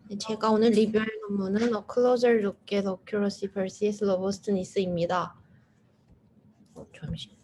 네, 제가 오늘 리뷰할 논문은 A Closer Look at Accuracy vs Robustness입니다. 잠시.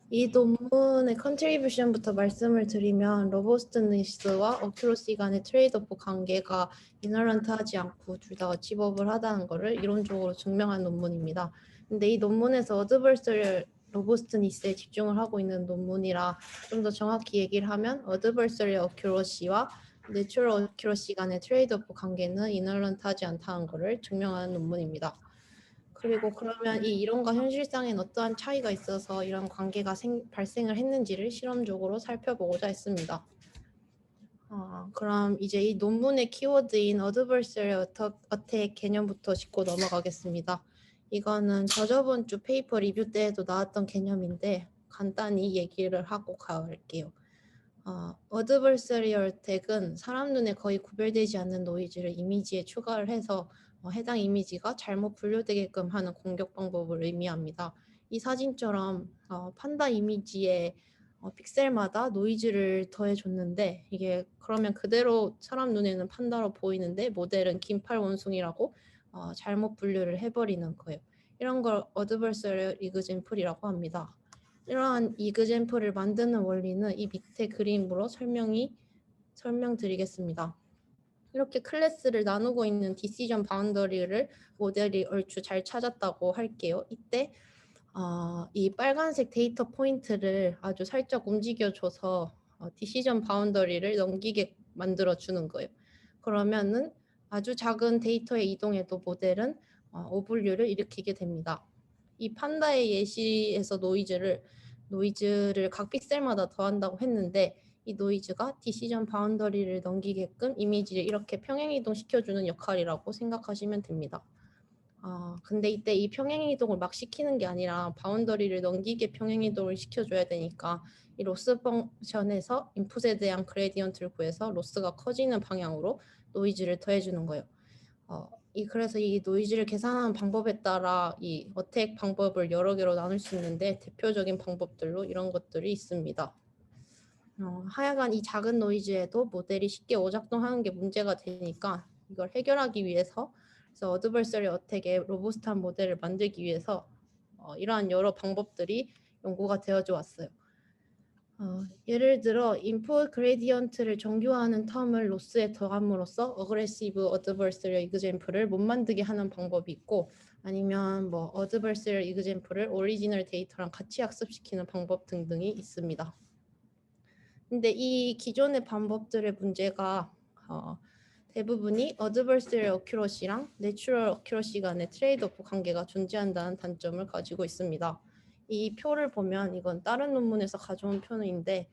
이 논문의 컨트리뷰션부터 말씀을 드리면 로버스트니스와 어큐러시 간의 트레이드오프 관계가 이너런트하지 않고 둘 다 어치버블 하다는 것을 이론적으로 증명한 논문입니다. 근데 이 논문에서 어드버서리얼 로버스트니스에 집중을 하고 있는 논문이라 좀 더 정확히 얘기를 하면 어드버서리얼 어큐러시와 내추럴 어큐러시 간의 트레이드오프 관계는 이너런트하지 않다는 것을 증명하는 논문입니다. 그리고 그러면 이 이론과 현실상엔 어떠한 차이가 있어서 이런 관계가 발생을 했는지를 실험적으로 살펴보고자 했습니다. 그럼 이제 이 논문의 키워드인 Adversarial Attack 개념부터 짚고 넘어가겠습니다. 이거는 저번 주 페이퍼 리뷰 때에도 나왔던 개념인데 간단히 얘기를 하고 갈게요. Adversarial Attack은 사람 눈에 거의 구별되지 않는 노이즈를 이미지에 추가를 해서 해당 이미지가 잘못 분류되게끔 하는 공격 방법을 의미합니다. 이 사진처럼 판다 이미지에 픽셀마다 노이즈를 더해줬는데 이게 그러면 그대로 사람 눈에는 판다로 보이는데 모델은 긴팔 원숭이라고 잘못 분류를 해버리는 거예요. 이런 걸 어드버서리얼 이그젠플이라고 합니다. 이러한 이그젠플을 만드는 원리는 이 밑에 그림으로 설명드리겠습니다. 이렇게 클래스를 나누고 있는 디시전 바운더리를 모델이 얼추 잘 찾았다고 할게요. 이때 이 빨간색 데이터 포인트를 아주 살짝 움직여줘서 디시전 바운더리를 넘기게 만들어주는 거예요. 그러면은 아주 작은 데이터의 이동에도 모델은 오분류를 일으키게 됩니다. 이 판다의 예시에서 노이즈를 각 픽셀마다 더한다고 했는데 이 노이즈가 디시전 바운더리를 넘기게끔 이미지를 이렇게 평행이동 시켜주는 역할이라고 생각하시면 됩니다. 근데 이때 이 평행이동을 막 시키는 게 아니라 바운더리를 넘기게 평행이동을 시켜줘야 되니까 이 로스 펑션에서 인풋에 대한 그레디언트를 구해서 로스가 커지는 방향으로 노이즈를 더해주는 거예요. 그래서 이 노이즈를 계산하는 방법에 따라 이 어택 방법을 여러 개로 나눌 수 있는데 대표적인 방법들로 이런 것들이 있습니다. 하여간 이 작은 노이즈에도 모델이 쉽게 오작동하는 게 문제가 되니까 이걸 해결하기 위해서 그래서 어드버서리 어택의 로부스트한 모델을 만들기 위해서 이러한 여러 방법들이 연구가 되어져 왔어요. 예를 들어 인풋 그레디언트를 정교화하는 텀을 로스에 더함으로써 어그레시브 어드버서리얼 이그젠플을 못 만들게 하는 방법이 있고 아니면 뭐 어드버서리얼 이그젠플을 오리지널 데이터랑 같이 학습시키는 방법 등등이 있습니다. 근데 이 기존의 방법들의 문제가 대부분이 어드버서리얼 어큐러시랑 내추럴 어큐러시 간의 트레이드오프 관계가 존재한다는 단점을 가지고 있습니다. 이 표를 보면 이건 다른 논문에서 가져온 표인데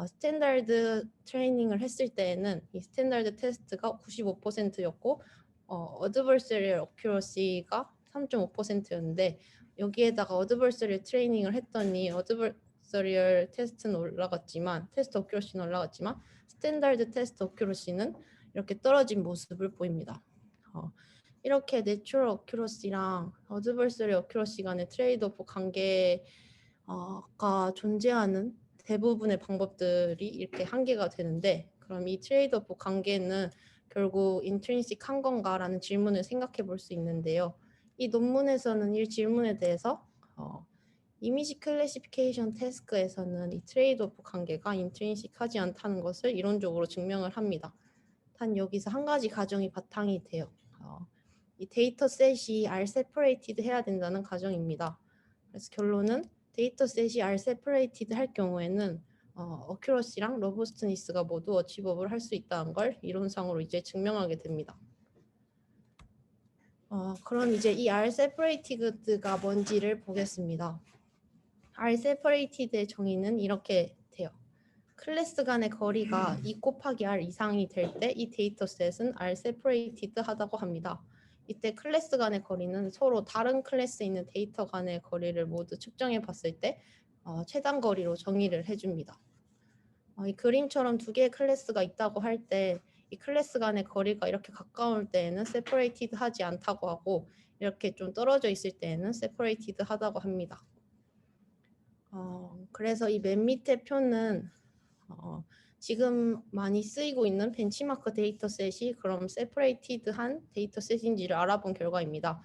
스탠다드 트레이닝을 했을 때에는 이 스탠다드 테스트가 95%였고 어드버서리얼 어큐러시가 3.5%였는데 여기에다가 어드버서리얼 트레이닝을 했더니 어드버서리얼 테스트는 올라갔지만 테스트 어큐러시는 올라갔지만 스탠다드 테스트 어큐러시는 이렇게 떨어진 모습을 보입니다. 이렇게 내추럴 어큐러시랑 어드버서리 어큐러시 간의 트레이드오프 관계가 존재하는 대부분의 방법들이 이렇게 한계가 되는데 그럼 이 트레이드오프 관계는 결국 인트린식한 건가라는 질문을 생각해 볼 수 있는데요. 이 논문에서는 이 질문에 대해서 이미지 클래시피케이션 태스크에서는 이 트레이드오프 관계가 인트린식하지 않다는 것을 이론적으로 증명을 합니다. 단 여기서 한 가지 가정이 바탕이 돼요. 이 데이터셋이 R separated 해야 된다는 가정입니다. 그래서 결론은 데이터셋이 R separated 할 경우에는 어큐러시랑 로버스트니스가 모두 어치버블 할 수 있다는 걸 이론상으로 이제 증명하게 됩니다. 그럼 이제 이 R separated가 뭔지를 보겠습니다. R separated의 정의는 이렇게 돼요. 클래스 간의 거리가 2 곱하기 R 이상이 될 때 이 데이터셋은 R separated 하다고 합니다. 이때 클래스 간의 거리는 서로 다른 클래스에 있는 데이터 간의 거리를 모두 측정해 봤을 때 최단 거리로 정의를 해줍니다. 이 그림처럼 두 개의 클래스가 있다고 할 때 이 클래스 간의 거리가 이렇게 가까울 때에는 separated 하지 않다고 하고 이렇게 좀 떨어져 있을 때에는 separated 하다고 합니다. 그래서 이 맨 밑에 표는 지금 많이 쓰이고 있는 벤치마크 데이터셋이 그럼 세퍼레이티드한 데이터셋인지를 알아본 결과입니다.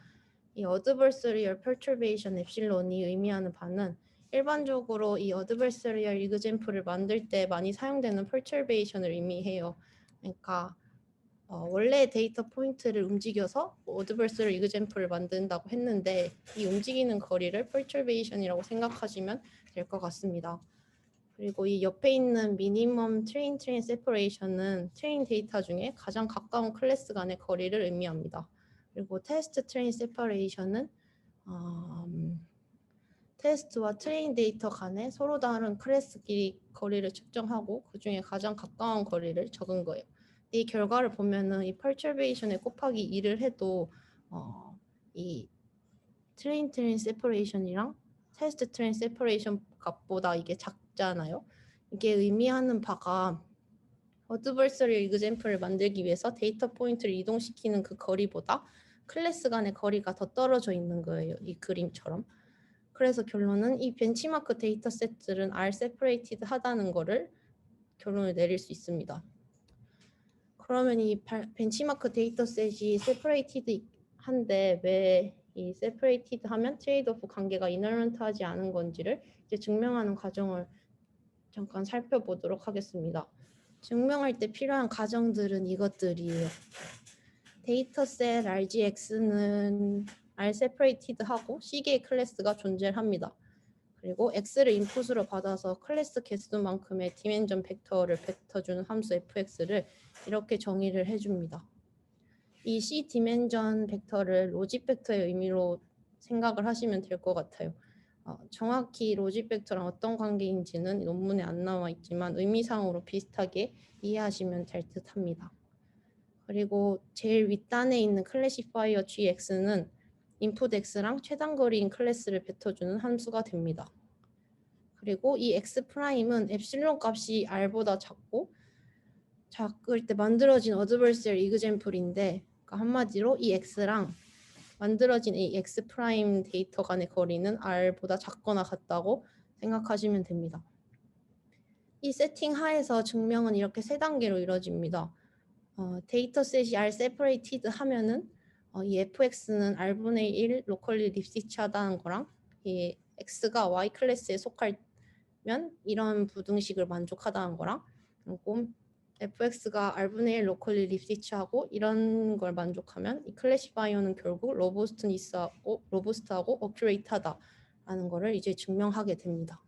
이 adversarial perturbation 엡실론이 의미하는 바는 일반적으로 이 adversarial example을 만들 때 많이 사용되는 perturbation을 의미해요. 그러니까 원래 데이터 포인트를 움직여서 adversarial example을 만든다고 했는데 이 움직이는 거리를 perturbation이라고 생각하시면 될 것 같습니다. 그리고 이 옆에 있는 minimum train separation은 트레인 데이터 중에 가장 가까운 클래스 간의 거리를 의미합니다. 그리고 테스트 트레인 separation은 테스트와 트레인 데이터 간의 서로 다른 클래스끼리 거리를 측정하고 그 중에 가장 가까운 거리를 적은 거예요. 이 결과를 보면은 이 perturbation에 곱하기 2를 해도 이 트레인 separation이랑 테스트 트레인 separation 값보다 이게 작잖아요. 이게 의미하는 바가 adversarial example을 만들기 위해서 데이터 포인트를 이동시키는 그 거리보다 클래스 간의 거리가 더 떨어져 있는 거예요. 이 그림처럼. 그래서 결론은 이 벤치마크 데이터셋들은 R separated 하다는 거를 결론을 내릴 수 있습니다. 그러면 이 벤치마크 데이터셋이 separated 한데 왜 이 separated 하면 트레이드오프 관계가 이너런트하지 않은 건지를 이제 증명하는 과정을 잠깐 살펴보도록 하겠습니다. 증명할 때 필요한 가정들은 이것들이에요. 데이터셋 RGX는 R separated 하고 C개의 클래스가 존재합니다. 그리고 X를 인풋으로 받아서 클래스 개수만큼의 디멘전 벡터를 벡터주는 함수 fx를 이렇게 정의를 해줍니다. 이 C 디멘전 벡터를 로직 벡터의 의미로 생각을 하시면 될 것 같아요. 정확히 로직 벡터랑 어떤 관계인지는 논문에 안 나와 있지만 의미상으로 비슷하게 이해하시면 될 듯합니다. 그리고 제일 윗단에 있는 클래시파이어 gx는 인풋 x랑 최단 거리인 클래스를 뱉어주는 함수가 됩니다. 그리고 이 x''은 엡실론 값이 r보다 작을 때 만들어진 adversarial example인데 그러니까 한마디로 이 x랑 만들어진 이 x' 데이터 간의 거리는 r보다 작거나 같다고 생각하시면 됩니다. 이 세팅 하에서 증명은 이렇게 세 단계로 이루어집니다. 데이터셋이 R separated 하면은 이 fx는 r분의 1 로컬리 립시치하다는 거랑 이 x가 y 클래스에 속하면 이런 부등식을 만족하다는 거랑 그리고 fx가 r분의 1 로컬리 립시치하고 이런 걸 만족하면 이 클래시파이어는 결국 로버스트하고 어큐레이트하다라는 거를 이제 증명하게 됩니다.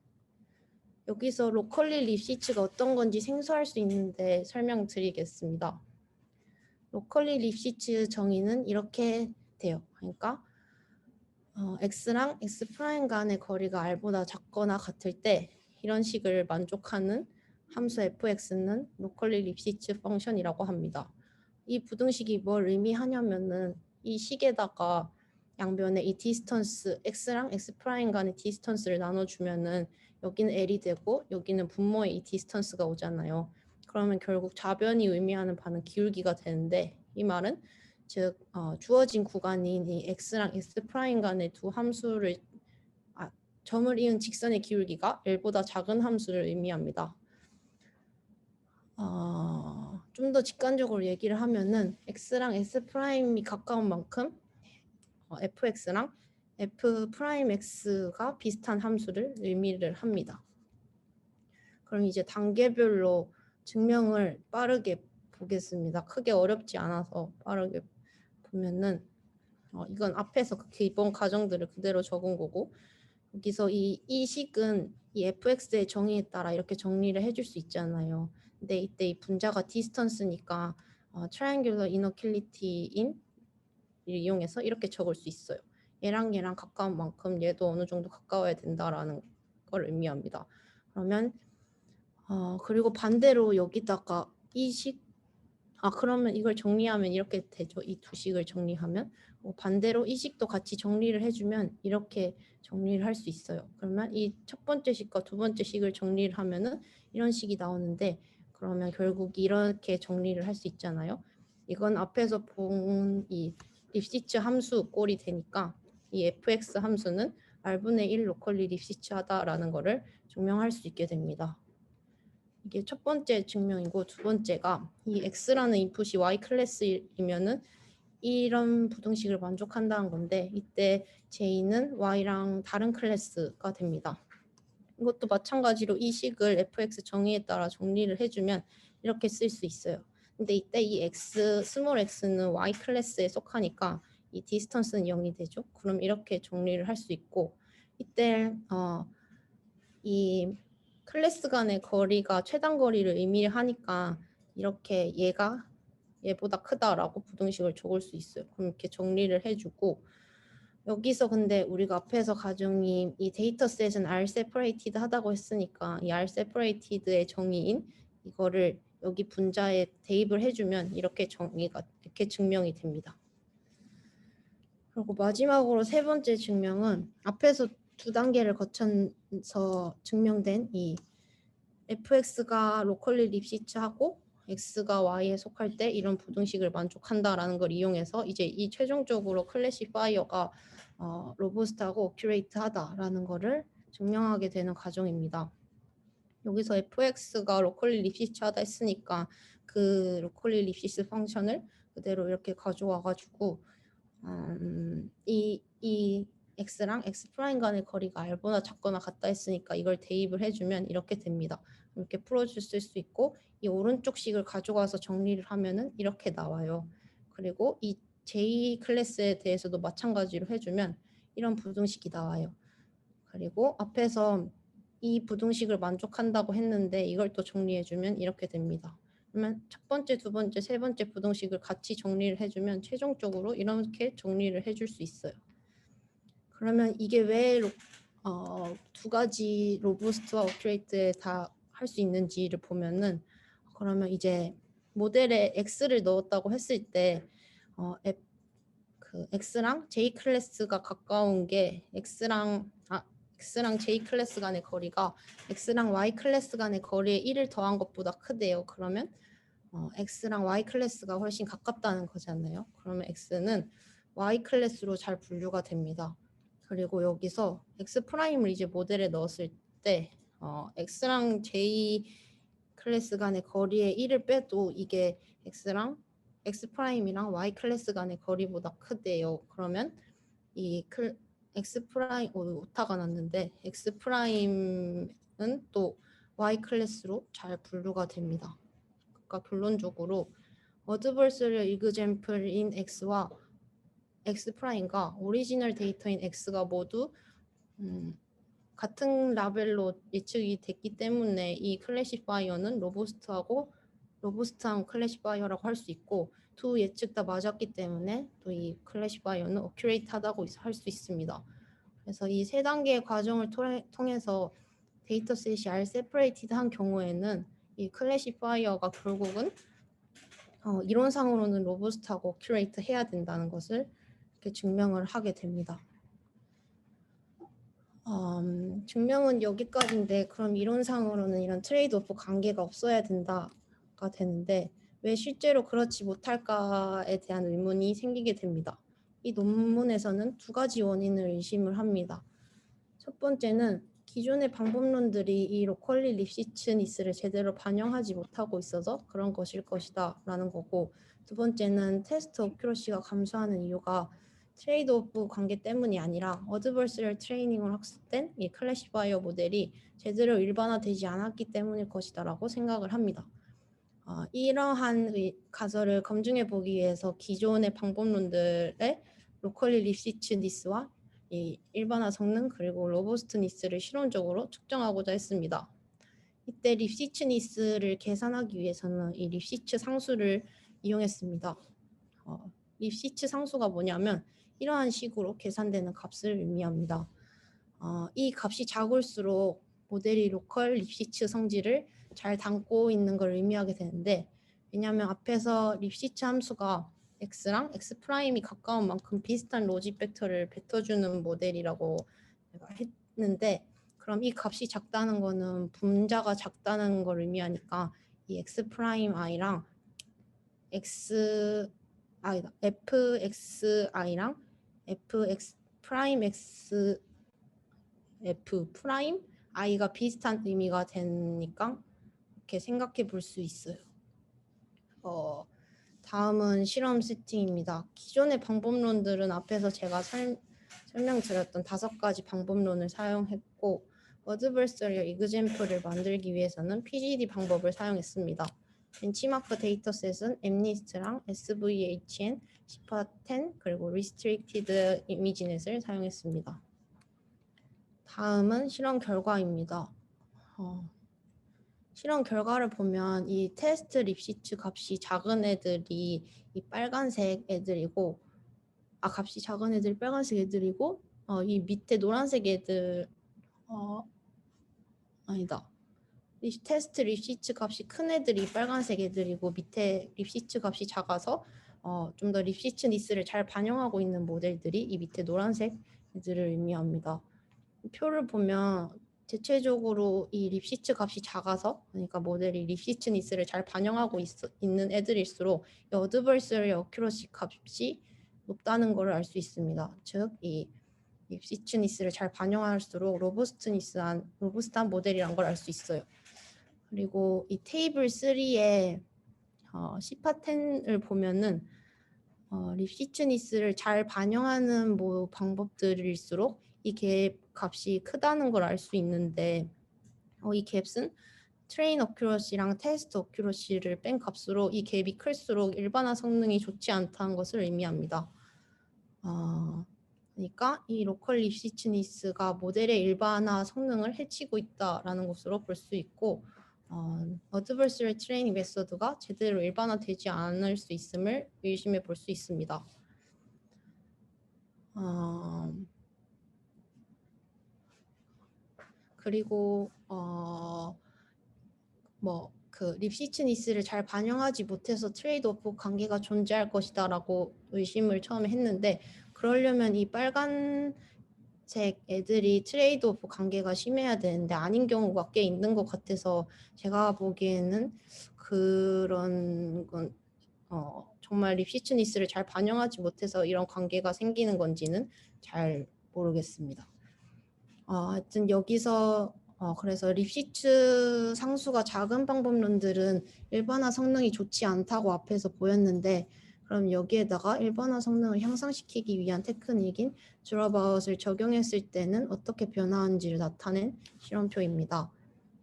여기서 로컬리 립시치가 어떤 건지 생소할 수 있는데 설명드리겠습니다. 로컬리 립시츠 정의는 이렇게 돼요. 그러니까 x랑 x' 간의 거리가 r보다 작거나 같을 때 이런 식을 만족하는 함수 fx는 로컬리 립시츠 펑션이라고 합니다. 이 부등식이 뭘 의미하냐면은 이 식에다가 양변에 이 디스턴스 x랑 x' 간의 디스턴스를 나눠주면은 여기는 l이 되고 여기는 분모의 이 디스턴스가 오잖아요. 그러면 결국 좌변이 의미하는 바는 기울기가 되는데 이 말은 즉 주어진 구간인 이 x랑 x' 간의 두 함수를 점을 이은 직선의 기울기가 l보다 작은 함수를 의미합니다. 좀 더 직관적으로 얘기를 하면은 x랑 s''이 가까운 만큼 fx랑 f'x가 비슷한 함수를 의미를 합니다. 그럼 이제 단계별로 증명을 빠르게 보겠습니다. 크게 어렵지 않아서 빠르게 보면은 이건 앞에서 그 기본 가정들을 그대로 적은 거고 여기서 이 식은 이 fx의 정의에 따라 이렇게 정리를 해줄 수 있잖아요. 근데 이때 이 분자가 디스턴스니까 triangular inequality인 이용해서 이렇게 적을 수 있어요. 얘랑 가까운 만큼 얘도 어느 정도 가까워야 된다라는 걸 의미합니다. 그러면 그리고 반대로 여기다가 이 식 그러면 이걸 정리하면 이렇게 되죠. 이 두 식을 정리하면 반대로 이 식도 같이 정리를 해주면 이렇게 정리를 할 수 있어요. 그러면 이 첫 번째 식과 두 번째 식을 정리를 하면은 이런 식이 나오는데 그러면 결국 이렇게 정리를 할 수 있잖아요. 이건 앞에서 본 이 립시츠 함수 꼴이 되니까 이 fx 함수는 r분의 1 로컬리 립시츠하다라는 거를 증명할 수 있게 됩니다. 이게 첫 번째 증명이고 두 번째가 이 x라는 인풋이 y 클래스이면은 이런 부등식을 만족한다는 건데 이때 j는 y랑 다른 클래스가 됩니다. 이것도 마찬가지로 이 식을 fx 정의에 따라 정리를 해주면 이렇게 쓸 수 있어요. 근데 이때 이 x, 스몰 x는 y 클래스에 속하니까 이 디스턴스는 0이 되죠. 그럼 이렇게 정리를 할 수 있고 이때 이 클래스 간의 거리가 최단 거리를 의미하니까 이렇게 얘보다 크다라고 부등식을 적을 수 있어요. 그럼 이렇게 정리를 해주고 여기서 근데 우리가 앞에서 가정이 이 데이터셋은 R separated 하다고 했으니까 이 R separated의 정의인 이거를 여기 분자에 대입을 해주면 이렇게 증명이 됩니다. 그리고 마지막으로 세 번째 증명은 앞에서 두 단계를 거쳐서 증명된 이 fx가 로컬리 립시츠하고 x가 y에 속할 때 이런 부등식을 만족한다라는 걸 이용해서 이제 이 최종적으로 클래시파이어가 로부스트하고 어큐레이트하다라는 거를 증명하게 되는 과정입니다. 여기서 fx가 로컬리 립시츠하다 했으니까 그 로컬리 립시츠 펑션을 그대로 이렇게 가져와가지고 이 x랑 x 프라임 간의 거리가 r보다 작거나 같다 했으니까 이걸 대입을 해주면 이렇게 됩니다. 이렇게 풀어줄 수 있고 이 오른쪽 식을 가져가서 정리를 하면은 이렇게 나와요. 그리고 이 j 클래스에 대해서도 마찬가지로 해주면 이런 부등식이 나와요. 그리고 앞에서 이 부등식을 만족한다고 했는데 이걸 또 정리해주면 이렇게 됩니다. 그러면 첫 번째, 두 번째, 세 번째 부등식을 같이 정리를 해주면 최종적으로 이렇게 정리를 해줄 수 있어요. 그러면 이게 왜 두 가지 로부스트와 어큐레이트에 다 할 수 있는지를 보면은 그러면 이제 모델에 x를 넣었다고 했을 때 그 x랑 j 클래스가 가까운 게 x랑 j 클래스 간의 거리가 x랑 y 클래스 간의 거리에 1을 더한 것보다 크대요. 그러면 x랑 y 클래스가 훨씬 가깝다는 거잖아요. 그러면 x는 y 클래스로 잘 분류가 됩니다. 그리고 여기서 x 프라임을 이제 모델에 넣었을 때 x랑 j 클래스 간의 거리에 1을 빼도 이게 x랑 x 프라임이랑 y 클래스 간의 거리보다 크대요. 그러면 이 x 프라임 오타가 났는데 x 프라임은 또 y 클래스로 잘 분류가 됩니다. 그러니까 결론적으로 어드버서리 이그젬플인 x와 x 프라임과 오리지널 데이터인 x가 모두 같은 라벨로 예측이 됐기 때문에 이 클래시파이어는 로부스트한 클래시파이어라고 할 수 있고 두 예측 다 맞았기 때문에 또 이 클래시파이어는 어큐레이트하다고 할 수 있습니다. 그래서 이 세 단계의 과정을 통해서 데이터셋이 R separated 한 경우에는 이 클래시파이어가 결국은 이론상으로는 로부스트하고 어큐레이트 해야 된다는 것을 이렇게 증명을 하게 됩니다. 증명은 여기까지인데 그럼 이론상으로는 이런 트레이드오프 관계가 없어야 된다가 되는데 왜 실제로 그렇지 못할까에 대한 의문이 생기게 됩니다. 이 논문에서는 두 가지 원인을 의심을 합니다. 첫 번째는 기존의 방법론들이 이 로컬리 립시츠니스를 제대로 반영하지 못하고 있어서 그런 것일 것이다 라는 거고 두 번째는 테스트 어큐러시가 감소하는 이유가 트레이드오프 관계 때문이 아니라 어드버서리얼 트레이닝을 학습된 이 클래시파이어 모델이 제대로 일반화되지 않았기 때문일 것이다 라고 생각을 합니다. 이러한 가설을 검증해 보기 위해서 기존의 방법론들의 로컬리 립시츠니스와 이 일반화 성능 그리고 로버스트니스를 실험적으로 측정하고자 했습니다. 이때 립시츠니스를 계산하기 위해서는 이 립시츠 상수를 이용했습니다. 립시츠 상수가 뭐냐면 이러한 식으로 계산되는 값을 의미합니다. 이 값이 작을수록 모델이 로컬 립시츠 성질을 잘 담고 있는 걸 의미하게 되는데 왜냐하면 앞에서 립시츠 함수가 x랑 x 프라임이 가까운 만큼 비슷한 로직 벡터를 뱉어주는 모델이라고 내가 했는데 그럼 이 값이 작다는 거는 분자가 작다는 걸 의미하니까 이 x 프라임 i랑 fxi랑 fx 프라임 x f 프라임 i가 비슷한 의미가 되니까 이렇게 생각해 볼 수 있어요. 다음은 실험 세팅입니다. 기존의 방법론들은 앞에서 제가 설명드렸던 5가지 방법론을 사용했고 어드버서리 이그젬플을 만들기 위해서는 PGD 방법을 사용했습니다. 벤치마크 데이터셋은 MNIST랑 SVHN, CPA10 그리고 Restricted ImageNet을 사용했습니다. 다음은 실험 결과입니다. 실험 결과를 보면 이 테스트 립시츠 값이 작은 애들이 이 빨간색 애들이고 값이 작은 애들이 빨간색 애들이고 이 밑에 노란색 애들 아니다. 테스트 립시츠 값이 큰 애들이 빨간색 애들이고 밑에 립시츠 값이 작아서 좀 더 립시츠 니스를 잘 반영하고 있는 모델들이 이 밑에 노란색 애들을 의미합니다. 표를 보면 대체적으로 이 립시츠 값이 작아서 그러니까 모델이 립시츠 니스를 잘 반영하고 있는 애들일수록 이 어드버서리 어큐러시 값이 높다는 것을 알 수 있습니다. 즉 이 립시츠 니스를 잘 반영할수록 로부스트한 모델이란 걸 알 수 있어요. 그리고 이 테이블 3에 CPA10을 보면은 립시츠 니스를 잘 반영하는 방법들일수록 이 갭 값이 크다는 걸 알 수 있는데 이 갭은 트레인 어큐러시랑 테스트 어큐러시를 뺀 값으로 이 갭이 클수록 일반화 성능이 좋지 않다는 것을 의미합니다. 그러니까 이 로컬 립시츠니스가 모델의 일반화 성능을 해치고 있다라는 것으로 볼 수 있고 어드버서리 트레이닝 메소드가 제대로 일반화되지 않을 수 있음을 의심해 볼 수 있습니다. 그리고 립시츠니스를 잘 반영하지 못해서 트레이드오프 관계가 존재할 것이다라고 의심을 처음에 했는데 그러려면 이 빨간색 애들이 트레이드오프 관계가 심해야 되는데 아닌 경우가 꽤 있는 것 같아서 제가 보기에는 그런 건 정말 립시츠니스를 잘 반영하지 못해서 이런 관계가 생기는 건지는 잘 모르겠습니다. 하여튼 여기서 그래서 립시츠 상수가 작은 방법론들은 일반화 성능이 좋지 않다고 앞에서 보였는데 그럼 여기에다가 일반화 성능을 향상시키기 위한 테크닉인 드롭아웃을 적용했을 때는 어떻게 변화하는지를 나타낸 실험표입니다.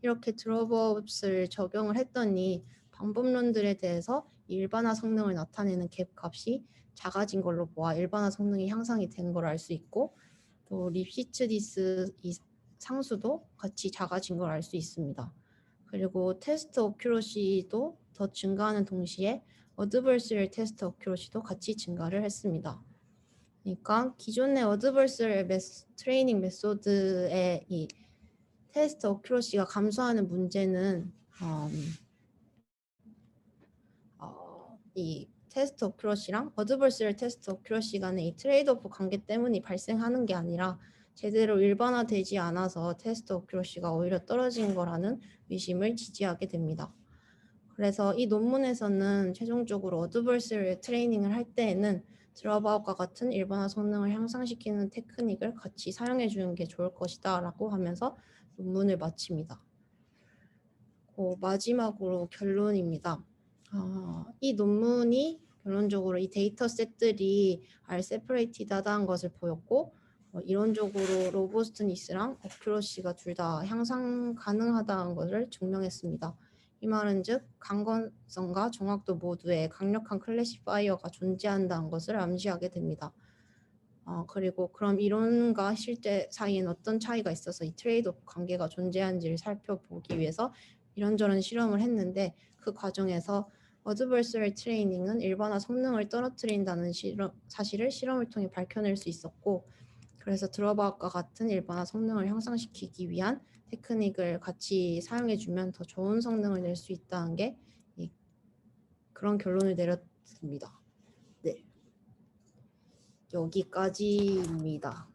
이렇게 드롭아웃을 적용을 했더니 방법론들에 대해서 일반화 성능을 나타내는 갭 값이 작아진 걸로 보아 일반화 성능이 향상이 된 걸 알 수 있고 또 립시츠니스 이 상수도 같이 작아진 걸 알 수 있습니다. 그리고 테스트 어큐러시도 더 증가하는 동시에 어드버서리 테스트 어큐러시도 같이 증가를 했습니다. 그러니까 기존의 어드버서리 트레이닝 메소드의 이 테스트 어큐러시가 감소하는 문제는 이 테스트 어큐러시랑 어드버서리 테스트 어큐러시 간의 이 트레이드오프 관계 때문이 발생하는 게 아니라 제대로 일반화되지 않아서 테스트 어큐러시가 오히려 떨어진 거라는 의심을 지지하게 됩니다. 그래서 이 논문에서는 최종적으로 어드버서리 트레이닝을 할 때에는 드롭아웃과 같은 일반화 성능을 향상시키는 테크닉을 같이 사용해 주는 게 좋을 것이다 라고 하면서 논문을 마칩니다. 마지막으로 결론입니다. 이 논문이 결론적으로 이 데이터셋들이 R-세퍼레이티드하다는 것을 보였고 이론적으로 로버스트니스랑 어큐러시가 둘 다 향상 가능하다는 것을 증명했습니다. 이 말은 즉 강건성과 정확도 모두에 강력한 클래시파이어가 존재한다는 것을 암시하게 됩니다. 그리고 그럼 이론과 실제 사이엔 어떤 차이가 있어서 이 트레이드오프 관계가 존재하는지를 살펴보기 위해서 이런저런 실험을 했는데 그 과정에서 어드버서리 트레이닝은 일반화 성능을 떨어뜨린다는 사실을 실험을 통해 밝혀낼 수 있었고 그래서 드롭아웃과 같은 일반화 성능을 향상시키기 위한 테크닉을 같이 사용해주면 더 좋은 성능을 낼 수 있다는 게 그런 결론을 내렸습니다. 네, 여기까지입니다.